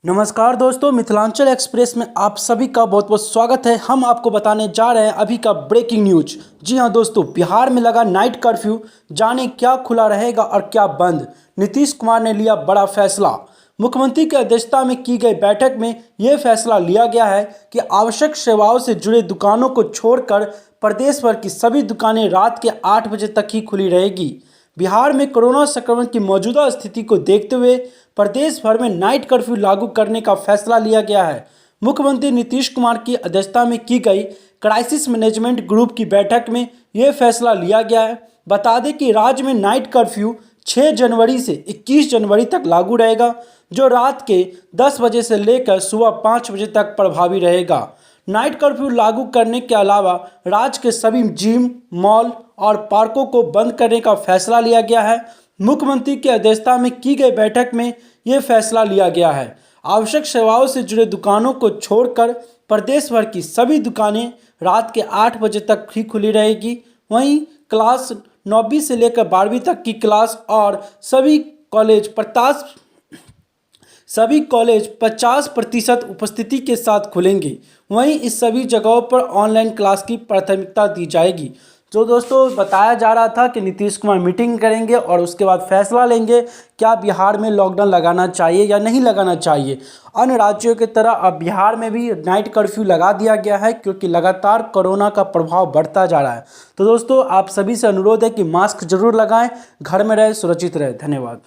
नमस्कार दोस्तों, मिथिलांचल एक्सप्रेस में आप सभी का बहुत बहुत स्वागत है। हम आपको बताने जा रहे हैं अभी का ब्रेकिंग न्यूज। जी हां दोस्तों, बिहार में लगा नाइट कर्फ्यू, जाने क्या खुला रहेगा और क्या बंद। नीतीश कुमार ने लिया बड़ा फैसला। मुख्यमंत्री की अध्यक्षता में की गई बैठक में यह फैसला लिया गया है कि आवश्यक सेवाओं से जुड़े दुकानों को छोड़कर प्रदेश भर की सभी दुकानें रात के 8 बजे तक ही खुली रहेगी। बिहार में कोरोना संक्रमण की मौजूदा स्थिति को देखते हुए प्रदेश भर में नाइट कर्फ्यू लागू करने का फैसला लिया गया है। मुख्यमंत्री नीतीश कुमार की अध्यक्षता में की गई क्राइसिस मैनेजमेंट ग्रुप की बैठक में यह फैसला लिया गया है। बता दें कि राज्य में नाइट कर्फ्यू 6 जनवरी से 21 जनवरी तक लागू रहेगा, जो रात के 10 बजे से लेकर सुबह 5 बजे तक प्रभावी रहेगा। नाइट कर्फ्यू लागू करने के अलावा राज्य के सभी जिम, मॉल और पार्कों को बंद करने का फैसला लिया गया है। मुख्यमंत्री की अध्यक्षता में की गई बैठक में यह फैसला लिया गया है। आवश्यक सेवाओं से जुड़े दुकानों को छोड़कर प्रदेश भर की सभी दुकानें रात के 8 बजे तक ही खुली रहेगी। वहीं क्लास 9वीं से लेकर 12वीं तक की क्लास और सभी कॉलेज 50% उपस्थिति के साथ खुलेंगे। वहीं इस सभी जगहों पर ऑनलाइन क्लास की प्राथमिकता दी जाएगी। जो दोस्तों बताया जा रहा था कि नीतीश कुमार मीटिंग करेंगे और उसके बाद फैसला लेंगे क्या बिहार में लॉकडाउन लगाना चाहिए या नहीं लगाना चाहिए। अन्य राज्यों की तरह अब बिहार में भी नाइट कर्फ्यू लगा दिया गया है, क्योंकि लगातार कोरोना का प्रभाव बढ़ता जा रहा है। तो दोस्तों आप सभी से अनुरोध है कि मास्क जरूर लगाएं, घर में रहें, सुरक्षित रहें। धन्यवाद।